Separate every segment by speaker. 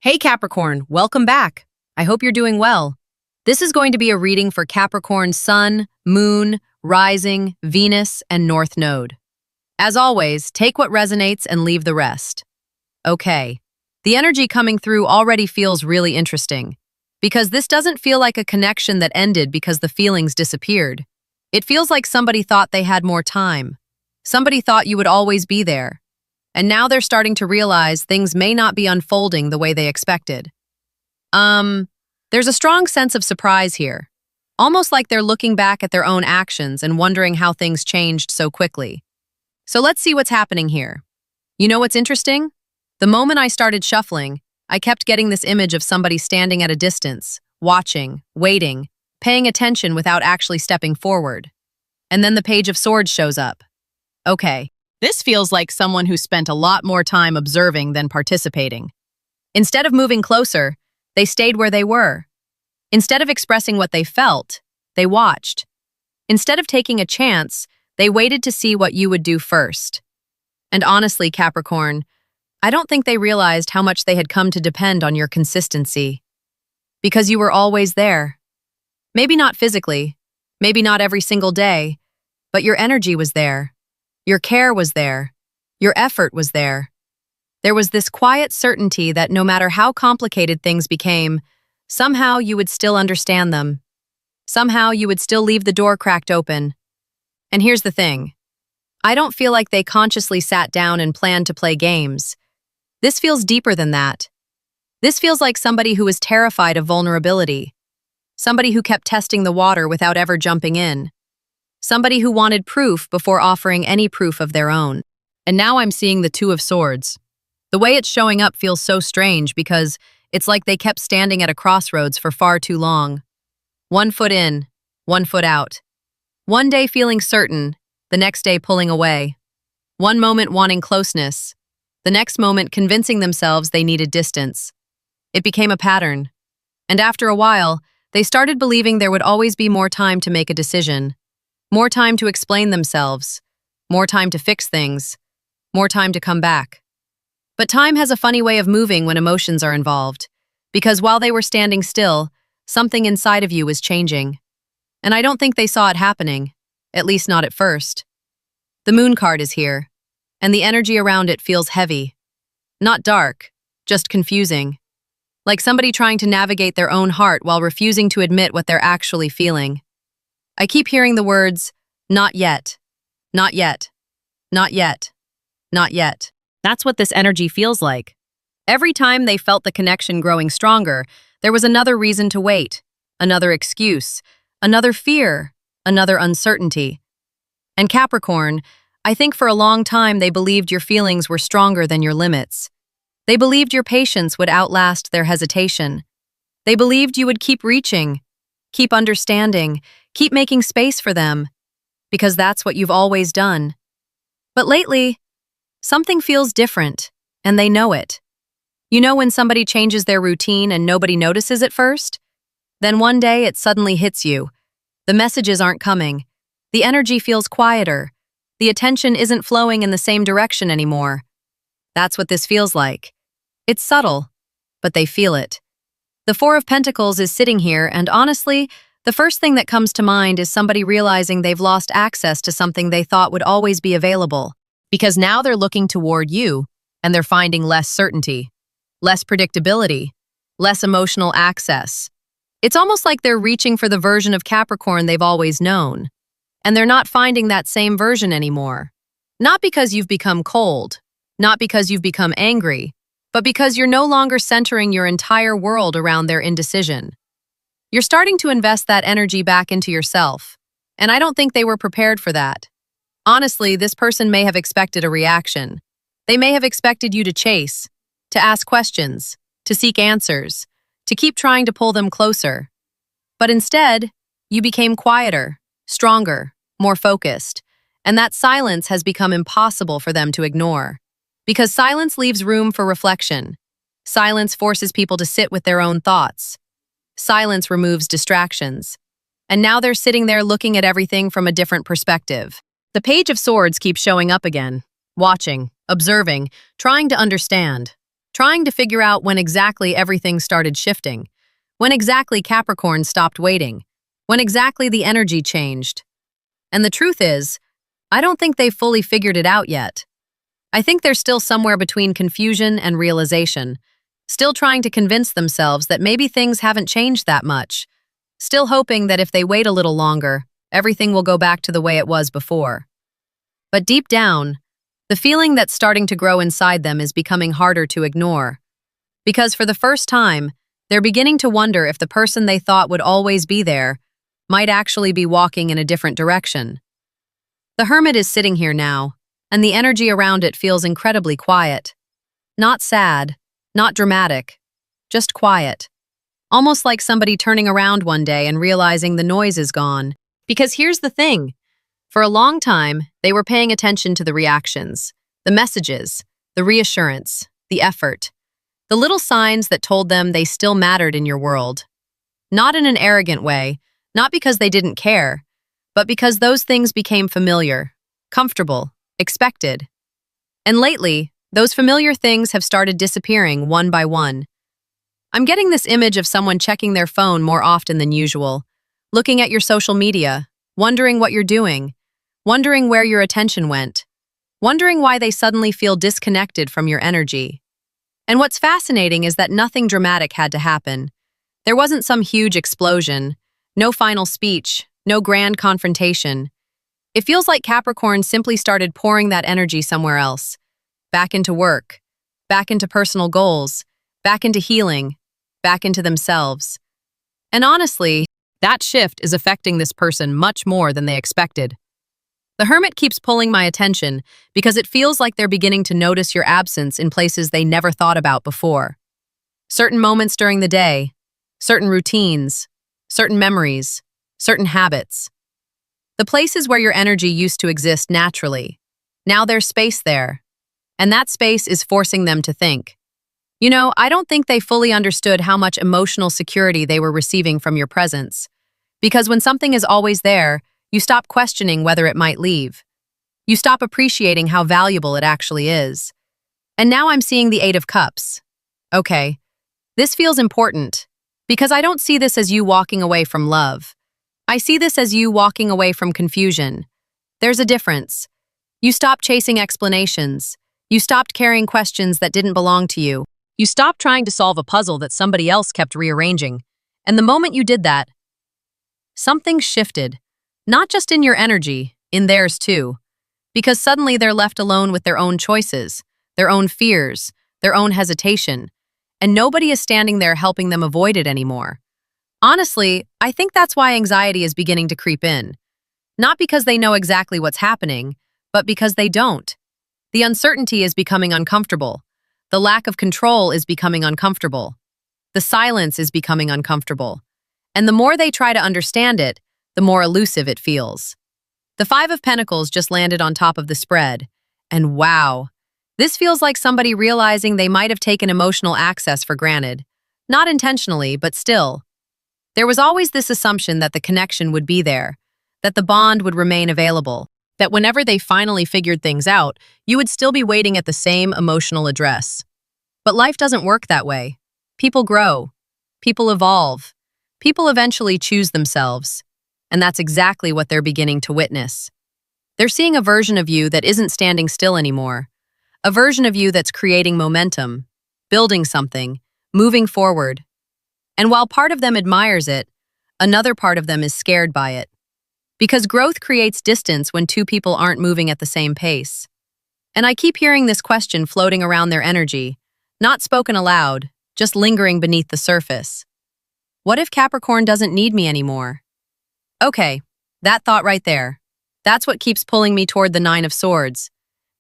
Speaker 1: Hey Capricorn, welcome back. I hope you're doing well. This is going to be a reading for Capricorn's Sun, Moon, Rising, Venus, and North Node. As always, take what resonates and leave the rest. Okay, the energy coming through already feels really interesting, because this doesn't feel like a connection that ended because the feelings disappeared. It feels like somebody thought they had more time. Somebody thought you would always be there. And now they're starting to realize things may not be unfolding the way they expected. There's a strong sense of surprise here, almost like they're looking back at their own actions and wondering how things changed so quickly. So let's see what's happening here. You know what's interesting? The moment I started shuffling, I kept getting this image of somebody standing at a distance, watching, waiting, paying attention without actually stepping forward. And then the Page of Swords shows up. Okay. This feels like someone who spent a lot more time observing than participating. Instead of moving closer, they stayed where they were. Instead of expressing what they felt, they watched. Instead of taking a chance, they waited to see what you would do first. And honestly, Capricorn, I don't think they realized how much they had come to depend on your consistency. Because you were always there. Maybe not physically, maybe not every single day, but your energy was there. Your care was there. Your effort was there. There was this quiet certainty that no matter how complicated things became, somehow you would still understand them. Somehow you would still leave the door cracked open. And here's the thing. I don't feel like they consciously sat down and planned to play games. This feels deeper than that. This feels like somebody who was terrified of vulnerability. Somebody who kept testing the water without ever jumping in. Somebody who wanted proof before offering any proof of their own. And now I'm seeing the Two of Swords. The way it's showing up feels so strange because it's like they kept standing at a crossroads for far too long. One foot in, one foot out. One day feeling certain, the next day pulling away. One moment wanting closeness, the next moment convincing themselves they needed distance. It became a pattern. And after a while, they started believing there would always be more time to make a decision. More time to explain themselves, more time to fix things, more time to come back. But time has a funny way of moving when emotions are involved, because while they were standing still, something inside of you was changing. And I don't think they saw it happening, at least not at first. The Moon card is here, and the energy around it feels heavy. Not dark, just confusing. Like somebody trying to navigate their own heart while refusing to admit what they're actually feeling. I keep hearing the words, not yet, not yet, not yet, not yet. That's what this energy feels like. Every time they felt the connection growing stronger, there was another reason to wait, another excuse, another fear, another uncertainty. And Capricorn, I think for a long time they believed your feelings were stronger than your limits. They believed your patience would outlast their hesitation. They believed you would keep reaching, keep understanding, keep making space for them, because that's what you've always done. But lately, something feels different, and they know it. You know when somebody changes their routine and nobody notices at first? Then one day it suddenly hits you. The messages aren't coming. The energy feels quieter. The attention isn't flowing in the same direction anymore. That's what this feels like. It's subtle, but they feel it. The Four of Pentacles is sitting here, and honestly, the first thing that comes to mind is somebody realizing they've lost access to something they thought would always be available. Because now they're looking toward you, and they're finding less certainty, less predictability, less emotional access. It's almost like they're reaching for the version of Capricorn they've always known. And they're not finding that same version anymore. Not because you've become cold, not because you've become angry, but because you're no longer centering your entire world around their indecision. You're starting to invest that energy back into yourself, and I don't think they were prepared for that. Honestly, this person may have expected a reaction. They may have expected you to chase, to ask questions, to seek answers, to keep trying to pull them closer. But instead, you became quieter, stronger, more focused, and that silence has become impossible for them to ignore. Because silence leaves room for reflection. Silence forces people to sit with their own thoughts. Silence removes distractions. And now they're sitting there looking at everything from a different perspective. The Page of Swords keeps showing up again, watching, observing, trying to understand. trying to figure out when exactly everything started shifting, when exactly Capricorn stopped waiting, when exactly the energy changed. And the truth is, I don't think they've fully figured it out yet. I think they're still somewhere between confusion and realization, still trying to convince themselves that maybe things haven't changed that much, still hoping that if they wait a little longer, everything will go back to the way it was before. But deep down, the feeling that's starting to grow inside them is becoming harder to ignore. Because for the first time, they're beginning to wonder if the person they thought would always be there might actually be walking in a different direction. The Hermit is sitting here now, and the energy around it feels incredibly quiet. Not sad, not dramatic, just quiet. Almost like somebody turning around one day and realizing the noise is gone. Because here's the thing. For a long time, they were paying attention to the reactions, the messages, the reassurance, the effort, the little signs that told them they still mattered in your world. Not in an arrogant way, not because they didn't care, but because those things became familiar, comfortable, expected. And lately, those familiar things have started disappearing one by one. I'm getting this image of someone checking their phone more often than usual, looking at your social media, wondering what you're doing, wondering where your attention went, wondering why they suddenly feel disconnected from your energy. And what's fascinating is that nothing dramatic had to happen. There wasn't some huge explosion, no final speech, no grand confrontation. It feels like Capricorn simply started pouring that energy somewhere else, back into work, back into personal goals, back into healing, back into themselves. And honestly, that shift is affecting this person much more than they expected. The Hermit keeps pulling my attention because it feels like they're beginning to notice your absence in places they never thought about before. Certain moments during the day, certain routines, certain memories, certain habits. The places where your energy used to exist naturally. Now there's space there. And that space is forcing them to think. You know, I don't think they fully understood how much emotional security they were receiving from your presence. Because when something is always there, you stop questioning whether it might leave. You stop appreciating how valuable it actually is. And now I'm seeing the Eight of Cups. Okay, this feels important, because I don't see this as you walking away from love. I see this as you walking away from confusion. There's a difference. You stopped chasing explanations. You stopped carrying questions that didn't belong to you. You stopped trying to solve a puzzle that somebody else kept rearranging. And the moment you did that, something shifted. Not just in your energy, in theirs too. Because suddenly they're left alone with their own choices, their own fears, their own hesitation. And nobody is standing there helping them avoid it anymore. Honestly, I think that's why anxiety is beginning to creep in. Not because they know exactly what's happening, but because they don't. The uncertainty is becoming uncomfortable. The lack of control is becoming uncomfortable. The silence is becoming uncomfortable. And the more they try to understand it, the more elusive it feels. The Five of Pentacles just landed on top of the spread. And wow, this feels like somebody realizing they might have taken emotional access for granted. Not intentionally, but still. There was always this assumption that the connection would be there, that the bond would remain available, that whenever they finally figured things out, you would still be waiting at the same emotional address. But life doesn't work that way. People grow. People evolve. People eventually choose themselves. And that's exactly what they're beginning to witness. They're seeing a version of you that isn't standing still anymore. A version of you that's creating momentum, building something, moving forward. And while part of them admires it, another part of them is scared by it. Because growth creates distance when two people aren't moving at the same pace. And I keep hearing this question floating around their energy, not spoken aloud, just lingering beneath the surface. What if Capricorn doesn't need me anymore? Okay, that thought right there. That's what keeps pulling me toward the Nine of Swords.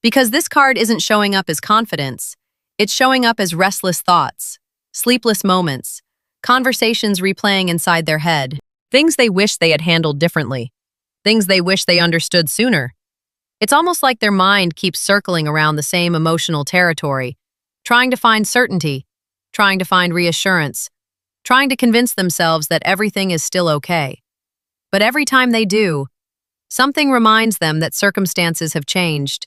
Speaker 1: Because this card isn't showing up as confidence. It's showing up as restless thoughts, sleepless moments, conversations replaying inside their head, things they wish they had handled differently, things they wish they understood sooner. It's almost like their mind keeps circling around the same emotional territory, trying to find certainty, trying to find reassurance, trying to convince themselves that everything is still okay. But every time they do, something reminds them that circumstances have changed.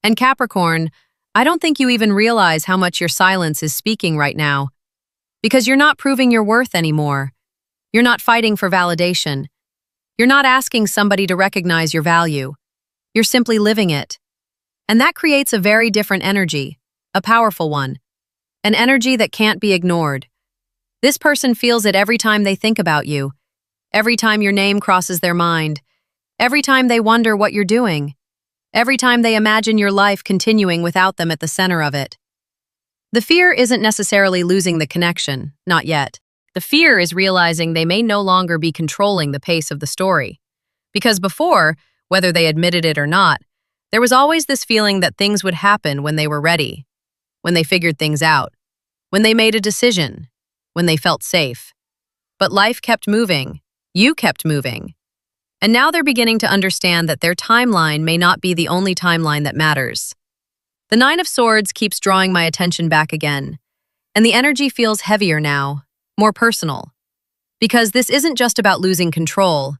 Speaker 1: And Capricorn, I don't think you even realize how much your silence is speaking right now, because you're not proving your worth anymore. You're not fighting for validation. You're not asking somebody to recognize your value. You're simply living it. And that creates a very different energy, a powerful one, an energy that can't be ignored. This person feels it every time they think about you, every time your name crosses their mind, every time they wonder what you're doing, every time they imagine your life continuing without them at the center of it. The fear isn't necessarily losing the connection, not yet. The fear is realizing they may no longer be controlling the pace of the story. Because before, whether they admitted it or not, there was always this feeling that things would happen when they were ready, when they figured things out, when they made a decision, when they felt safe. But life kept moving. You kept moving. And now they're beginning to understand that their timeline may not be the only timeline that matters. The Nine of Swords keeps drawing my attention back again, and the energy feels heavier now, more personal. Because this isn't just about losing control.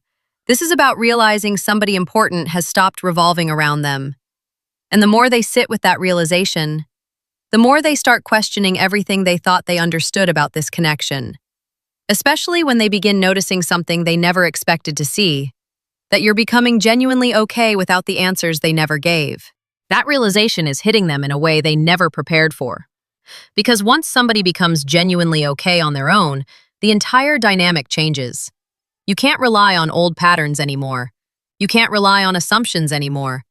Speaker 1: This is about realizing somebody important has stopped revolving around them. And the more they sit with that realization, the more they start questioning everything they thought they understood about this connection. Especially when they begin noticing something they never expected to see, that you're becoming genuinely okay without the answers they never gave. That realization is hitting them in a way they never prepared for. Because once somebody becomes genuinely okay on their own, the entire dynamic changes. You can't rely on old patterns anymore. You can't rely on assumptions anymore.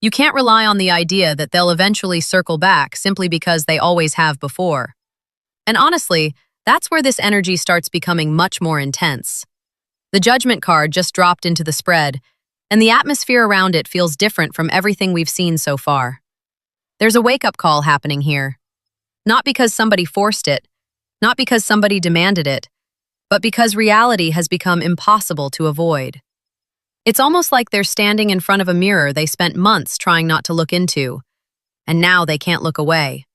Speaker 1: You can't rely on the idea that they'll eventually circle back simply because they always have before. And honestly, that's where this energy starts becoming much more intense. The Judgment card just dropped into the spread, and the atmosphere around it feels different from everything we've seen so far. There's a wake-up call happening here. Not because somebody forced it, not because somebody demanded it, but because reality has become impossible to avoid. It's almost like they're standing in front of a mirror they spent months trying not to look into, and now they can't look away.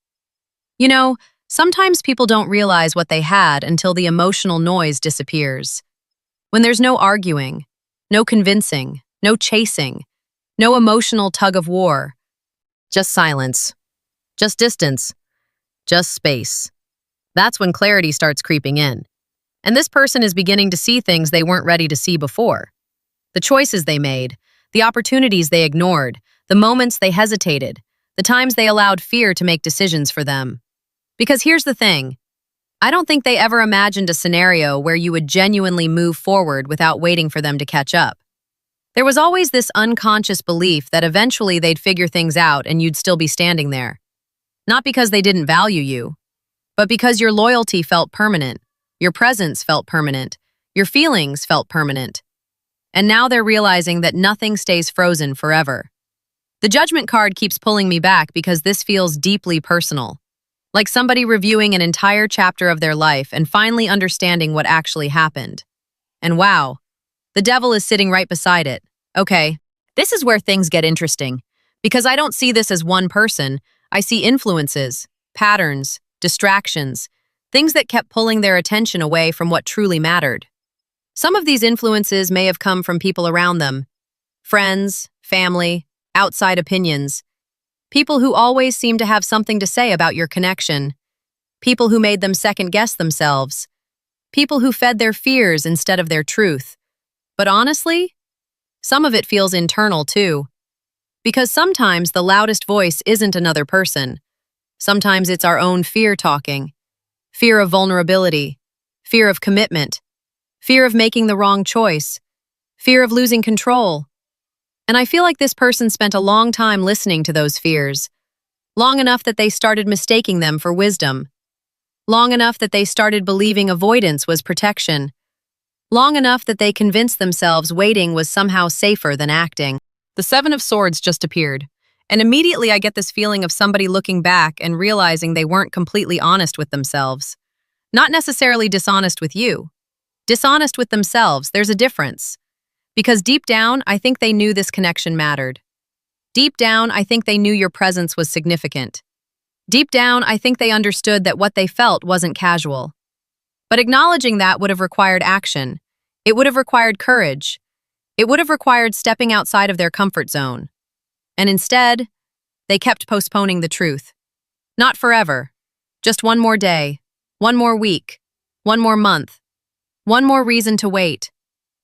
Speaker 1: You know, sometimes people don't realize what they had until the emotional noise disappears. When there's no arguing, no convincing, no chasing, no emotional tug of war. Just silence. Just distance. Just space. That's when clarity starts creeping in. And this person is beginning to see things they weren't ready to see before. The choices they made, the opportunities they ignored, the moments they hesitated, the times they allowed fear to make decisions for them. Because here's the thing. I don't think they ever imagined a scenario where you would genuinely move forward without waiting for them to catch up. There was always this unconscious belief that eventually they'd figure things out and you'd still be standing there. Not because they didn't value you, but because your loyalty felt permanent, your presence felt permanent, your feelings felt permanent. And now they're realizing that nothing stays frozen forever. The Judgment card keeps pulling me back because this feels deeply personal. Like somebody reviewing an entire chapter of their life and finally understanding what actually happened. And wow, the devil is sitting right beside it. Okay, this is where things get interesting. Because I don't see this as one person, I see influences, patterns, distractions, things that kept pulling their attention away from what truly mattered. Some of these influences may have come from people around them, friends, family, outside opinions, people who always seem to have something to say about your connection, people who made them second-guess themselves, people who fed their fears instead of their truth. But honestly, some of it feels internal too. Because sometimes the loudest voice isn't another person. Sometimes it's our own fear talking. Fear of vulnerability, fear of commitment, fear of making the wrong choice, fear of losing control. And I feel like this person spent a long time listening to those fears, long enough that they started mistaking them for wisdom, long enough that they started believing avoidance was protection, long enough that they convinced themselves waiting was somehow safer than acting. The Seven of Swords just appeared, and immediately I get this feeling of somebody looking back and realizing they weren't completely honest with themselves. Not necessarily dishonest with you. Dishonest with themselves, there's a difference. Because deep down, I think they knew this connection mattered. Deep down, I think they knew your presence was significant. Deep down, I think they understood that what they felt wasn't casual. But acknowledging that would have required action. It would have required courage. It would have required stepping outside of their comfort zone. And instead, They kept postponing the truth. Not forever. Just one more day, one more week, one more month, one more reason to wait,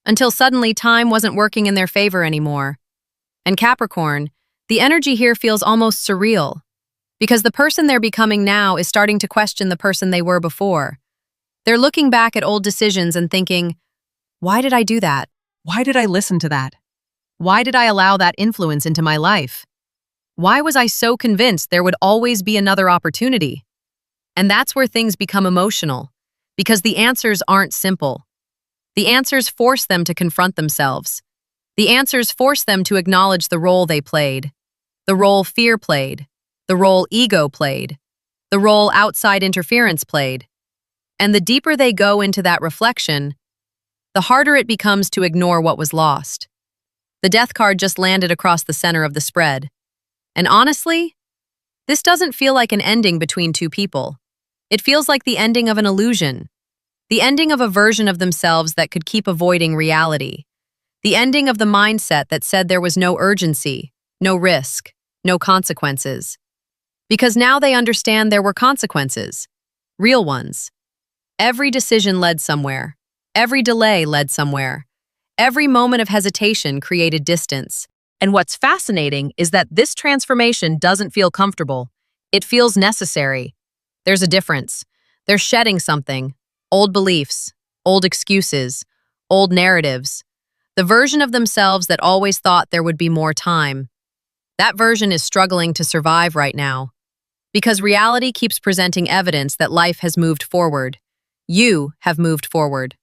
Speaker 1: until suddenly time wasn't working in their favor anymore. And Capricorn, the energy here feels almost surreal, because the person they're becoming now is starting to question the person they were before. They're looking back at old decisions and thinking, why did I do that? Why did I listen to that? Why did I allow that influence into my life? Why was I so convinced there would always be another opportunity? And that's where things become emotional, because the answers aren't simple. The answers force them to confront themselves. The answers force them to acknowledge the role they played, the role fear played, the role ego played, the role outside interference played. And the deeper they go into that reflection, the harder it becomes to ignore what was lost. The death card just landed across the center of the spread. And honestly, this doesn't feel like an ending between two people. It feels like the ending of an illusion, the ending of a version of themselves that could keep avoiding reality, the ending of the mindset that said there was no urgency, no risk, no consequences. Because now they understand there were consequences, real ones. Every decision led somewhere. Every delay led somewhere. Every moment of hesitation created distance. And what's fascinating is that this transformation doesn't feel comfortable. It feels necessary. There's a difference. They're shedding something. Old beliefs, old excuses, old narratives. The version of themselves that always thought there would be more time. That version is struggling to survive right now. Because reality keeps presenting evidence that life has moved forward. You have moved forward.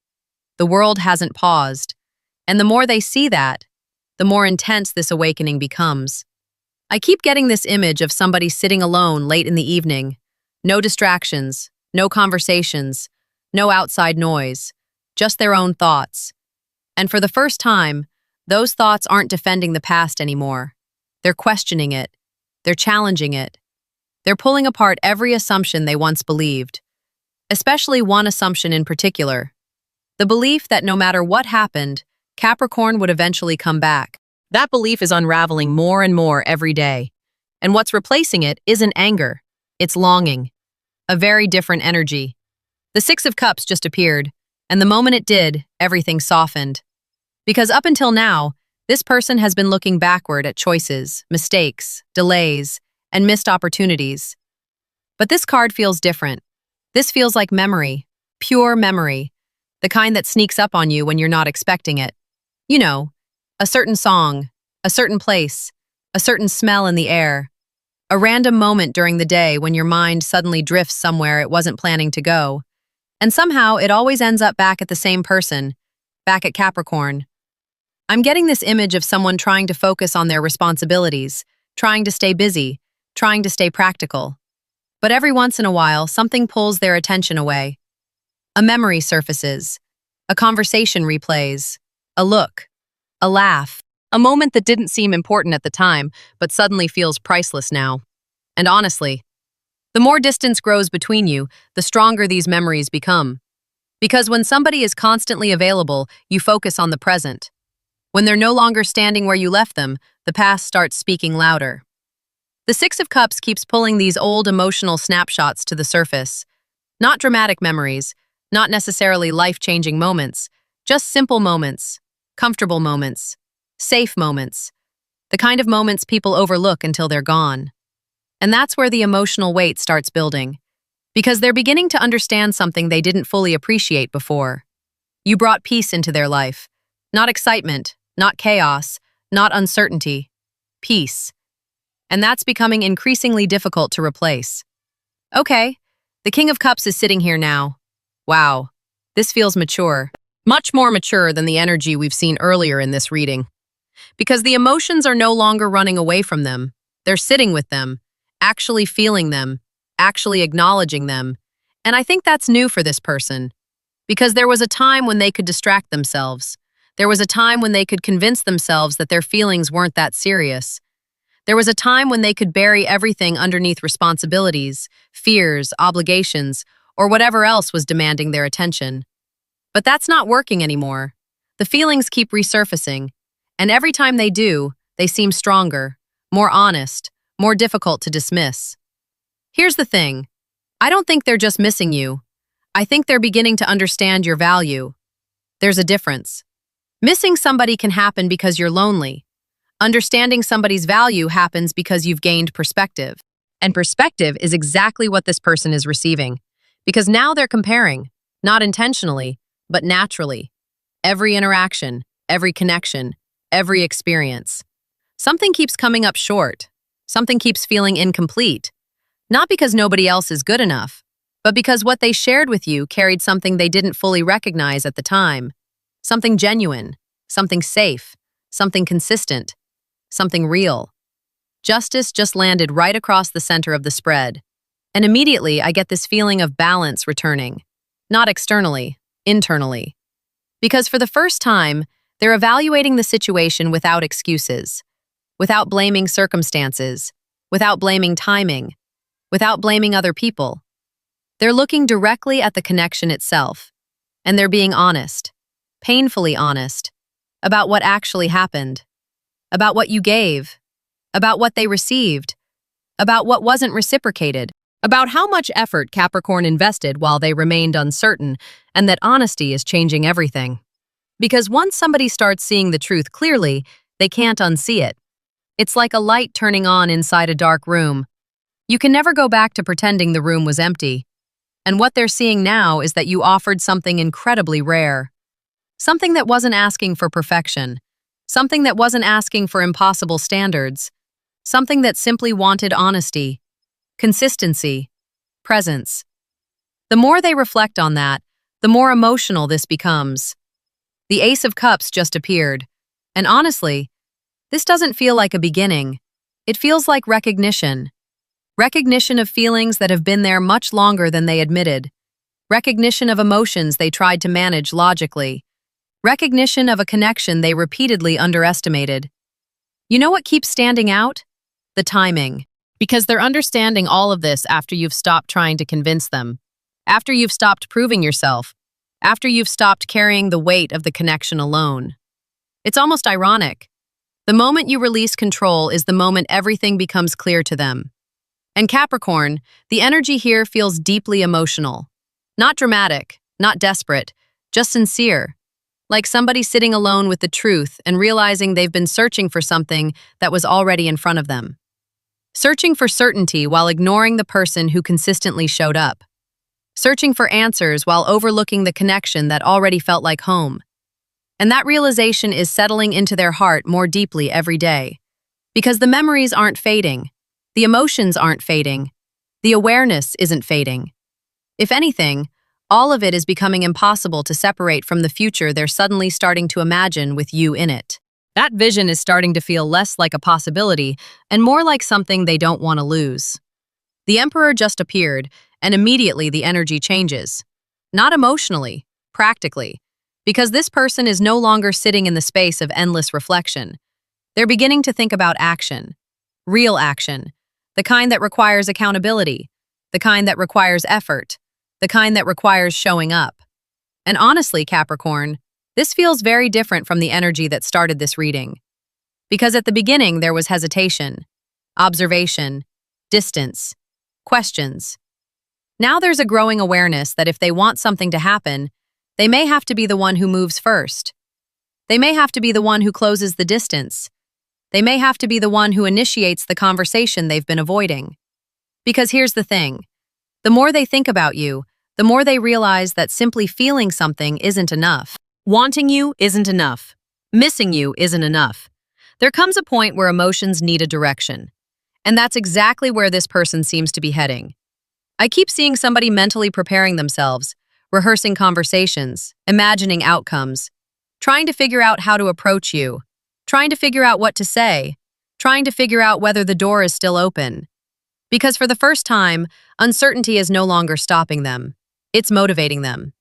Speaker 1: The world hasn't paused. And the more they see that, the more intense this awakening becomes. I keep getting this image of somebody sitting alone late in the evening. No distractions, no conversations, no outside noise, just their own thoughts. And for the first time, those thoughts aren't defending the past anymore. They're questioning it. They're challenging it. They're pulling apart every assumption they once believed. Especially one assumption in particular. The belief that no matter what happened, Capricorn would eventually come back. That belief is unraveling more and more every day. And what's replacing it isn't anger. It's longing. A very different energy. The Six of Cups just appeared, and the moment it did, everything softened. Because up until now, this person has been looking backward at choices, mistakes, delays, and missed opportunities. But this card feels different. This feels like memory, pure memory, the kind that sneaks up on you when you're not expecting it. You know, a certain song, a certain place, a certain smell in the air, a random moment during the day when your mind suddenly drifts somewhere it wasn't planning to go. And somehow it always ends up back at the same person, back at Capricorn. I'm getting this image of someone trying to focus on their responsibilities, trying to stay busy, trying to stay practical. But every once in a while, something pulls their attention away. A memory surfaces, a conversation replays, a look, a laugh, a moment that didn't seem important at the time, but suddenly feels priceless now. And honestly, the more distance grows between you, the stronger these memories become. Because when somebody is constantly available, you focus on the present. When they're no longer standing where you left them, the past starts speaking louder. The Six of Cups keeps pulling these old emotional snapshots to the surface. Not dramatic memories, not necessarily life-changing moments, just simple moments, comfortable moments, safe moments, the kind of moments people overlook until they're gone. And that's where the emotional weight starts building, because they're beginning to understand something they didn't fully appreciate before. You brought peace into their life, not excitement, not chaos, not uncertainty, peace. And that's becoming increasingly difficult to replace. Okay, the King of Cups is sitting here now. Wow, this feels mature. Much more mature than the energy we've seen earlier in this reading. Because the emotions are no longer running away from them. They're sitting with them, actually feeling them, actually acknowledging them. And I think that's new for this person. Because there was a time when they could distract themselves. There was a time when they could convince themselves that their feelings weren't that serious. There was a time when they could bury everything underneath responsibilities, fears, obligations, or whatever else was demanding their attention. But that's not working anymore. The feelings keep resurfacing, and every time they do, they seem stronger, more honest, more difficult to dismiss. Here's the thing. I don't think they're just missing you. I think they're beginning to understand your value. There's a difference. Missing somebody can happen because you're lonely. Understanding somebody's value happens because you've gained perspective. And perspective is exactly what this person is receiving. Because now they're comparing, not intentionally, but naturally. Every interaction, every connection, every experience. Something keeps coming up short. Something keeps feeling incomplete. Not because nobody else is good enough, but because what they shared with you carried something they didn't fully recognize at the time. Something genuine, something safe, something consistent, something real. Justice just landed right across the center of the spread. And immediately I get this feeling of balance returning. Not externally, internally. Because for the first time, they're evaluating the situation without excuses, without blaming circumstances, without blaming timing, without blaming other people. They're looking directly at the connection itself, and they're being honest, painfully honest, about what actually happened, about what you gave, about what they received, about what wasn't reciprocated, about how much effort Capricorn invested while they remained uncertain, and that honesty is changing everything. Because once somebody starts seeing the truth clearly, they can't unsee it. It's like a light turning on inside a dark room. You can never go back to pretending the room was empty. And what they're seeing now is that you offered something incredibly rare. Something that wasn't asking for perfection. Something that wasn't asking for impossible standards. Something that simply wanted honesty, consistency, presence. The more they reflect on that, the more emotional this becomes. The Ace of Cups just appeared. And honestly, this doesn't feel like a beginning. It feels like recognition. Recognition of feelings that have been there much longer than they admitted. Recognition of emotions they tried to manage logically. Recognition of a connection they repeatedly underestimated. You know what keeps standing out? The timing. Because they're understanding all of this after you've stopped trying to convince them. After you've stopped proving yourself. After you've stopped carrying the weight of the connection alone. It's almost ironic. The moment you release control is the moment everything becomes clear to them. And Capricorn, the energy here feels deeply emotional. Not dramatic, not desperate, just sincere. Like somebody sitting alone with the truth and realizing they've been searching for something that was already in front of them. Searching for certainty while ignoring the person who consistently showed up. Searching for answers while overlooking the connection that already felt like home. And that realization is settling into their heart more deeply every day. Because the memories aren't fading. The emotions aren't fading. The awareness isn't fading. If anything, all of it is becoming impossible to separate from the future they're suddenly starting to imagine with you in it. That vision is starting to feel less like a possibility and more like something they don't want to lose. The Emperor just appeared, and immediately the energy changes. Not emotionally, practically. Because this person is no longer sitting in the space of endless reflection. They're beginning to think about action. Real action. The kind that requires accountability. The kind that requires effort. The kind that requires showing up. And honestly, Capricorn, this feels very different from the energy that started this reading. Because at the beginning there was hesitation, observation, distance, questions. Now there's a growing awareness that if they want something to happen, they may have to be the one who moves first. They may have to be the one who closes the distance. They may have to be the one who initiates the conversation they've been avoiding. Because here's the thing. The more they think about you, the more they realize that simply feeling something isn't enough. Wanting you isn't enough. Missing you isn't enough. There comes a point where emotions need a direction. And that's exactly where this person seems to be heading. I keep seeing somebody mentally preparing themselves, rehearsing conversations, imagining outcomes, trying to figure out how to approach you, trying to figure out what to say, trying to figure out whether the door is still open. Because for the first time, uncertainty is no longer stopping them. It's motivating them.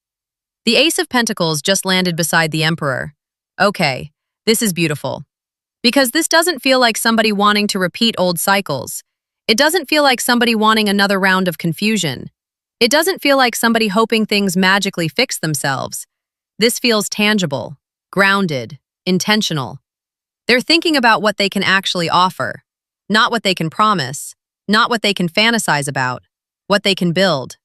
Speaker 1: The Ace of Pentacles just landed beside the Emperor. Okay, this is beautiful. Because this doesn't feel like somebody wanting to repeat old cycles. It doesn't feel like somebody wanting another round of confusion. It doesn't feel like somebody hoping things magically fix themselves. This feels tangible, grounded, intentional. They're thinking about what they can actually offer. not what they can promise, not what they can fantasize about, what they can build.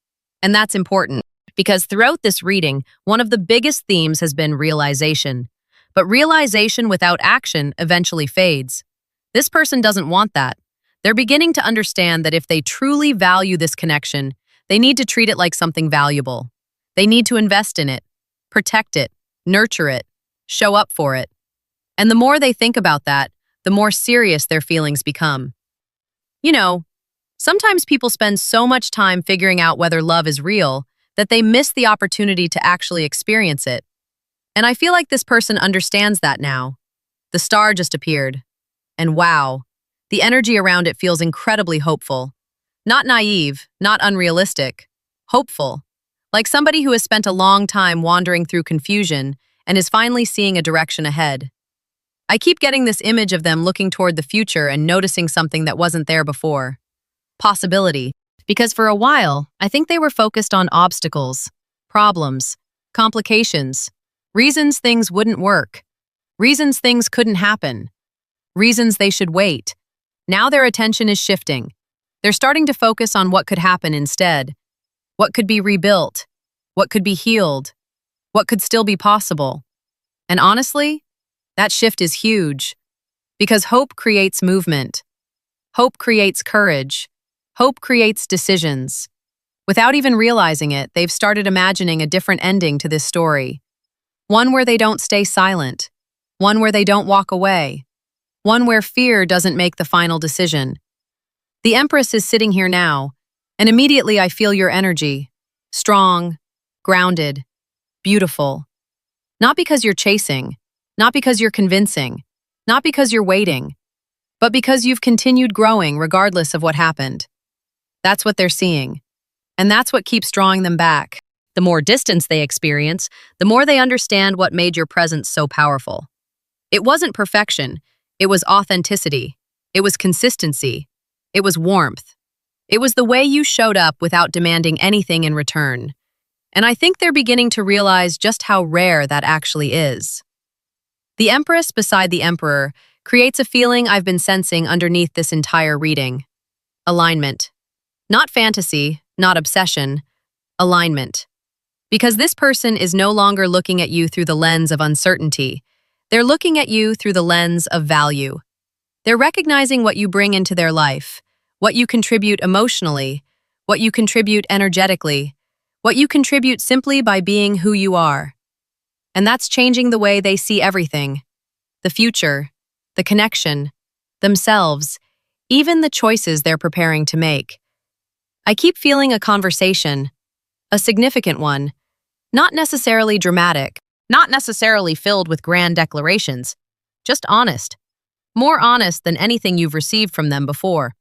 Speaker 1: And that's important because throughout this reading, one of the biggest themes has been realization. But realization without action eventually fades. This person doesn't want that. They're beginning to understand that if they truly value this connection, they need to treat it like something valuable. They need to invest in it, protect it, nurture it, show up for it. And the more they think about that, the more serious their feelings become. You know, sometimes people spend so much time figuring out whether love is real that they miss the opportunity to actually experience it. And I feel like this person understands that now. The star just appeared. And wow, the energy around it feels incredibly hopeful. Not naive, not unrealistic. Hopeful. Like somebody who has spent a long time wandering through confusion and is finally seeing a direction ahead. I keep getting this image of them looking toward the future and noticing something that wasn't there before. Possibility. Because for a while, I think they were focused on obstacles, problems, complications, reasons things wouldn't work, reasons things couldn't happen, reasons they should wait. Now their attention is shifting. They're starting to focus on what could happen instead, what could be rebuilt, what could be healed, what could still be possible. And honestly, that shift is huge because hope creates movement. Hope creates courage. Hope creates decisions. Without even realizing it, they've started imagining a different ending to this story. One where they don't stay silent. One where they don't walk away. One where fear doesn't make the final decision. The Empress is sitting here now, and immediately I feel your energy. Strong, grounded, beautiful. Not because you're chasing, not because you're convincing, not because you're waiting, but because you've continued growing regardless of what happened. That's what they're seeing, and that's what keeps drawing them back. The more distance they experience, the more they understand what made your presence so powerful. It wasn't perfection, it was authenticity, it was consistency, it was warmth. It was the way you showed up without demanding anything in return. And I think they're beginning to realize just how rare that actually is. The Empress beside the Emperor creates a feeling I've been sensing underneath this entire reading. Alignment. Not fantasy, not obsession. Alignment. Because this person is no longer looking at you through the lens of uncertainty. They're looking at you through the lens of value. They're recognizing what you bring into their life, what you contribute emotionally, what you contribute energetically, what you contribute simply by being who you are. And that's changing the way they see everything. The future, the connection, themselves, even the choices they're preparing to make. I keep feeling a conversation, a significant one, not necessarily dramatic, not necessarily filled with grand declarations, just honest. More honest than anything you've received from them before.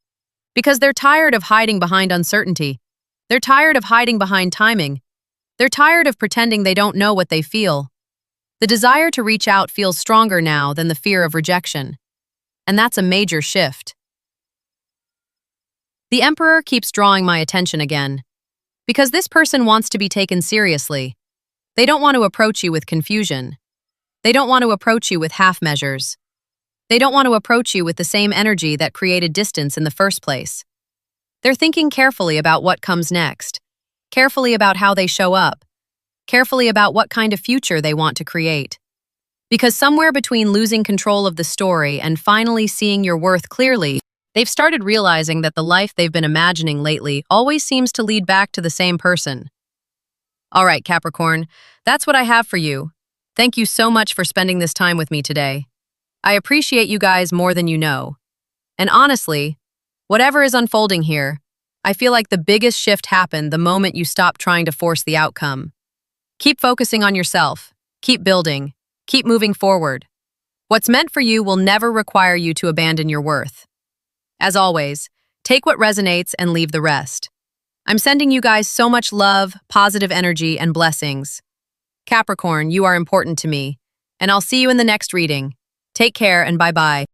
Speaker 1: Because they're tired of hiding behind uncertainty. They're tired of hiding behind timing. They're tired of pretending they don't know what they feel. The desire to reach out feels stronger now than the fear of rejection. And that's a major shift. The Emperor keeps drawing my attention again. Because this person wants to be taken seriously. They don't want to approach you with confusion. They don't want to approach you with half measures. They don't want to approach you with the same energy that created distance in the first place. They're thinking carefully about what comes next, carefully about how they show up, carefully about what kind of future they want to create. Because somewhere between losing control of the story and finally seeing your worth clearly, they've started realizing that the life they've been imagining lately always seems to lead back to the same person. All right, Capricorn, that's what I have for you. Thank you so much for spending this time with me today. I appreciate you guys more than you know. And honestly, whatever is unfolding here, I feel like the biggest shift happened the moment you stopped trying to force the outcome. Keep focusing on yourself, keep building, keep moving forward. What's meant for you will never require you to abandon your worth. As always, take what resonates and leave the rest. I'm sending you guys so much love, positive energy, and blessings. Capricorn, you are important to me, and I'll see you in the next reading. Take care and bye-bye.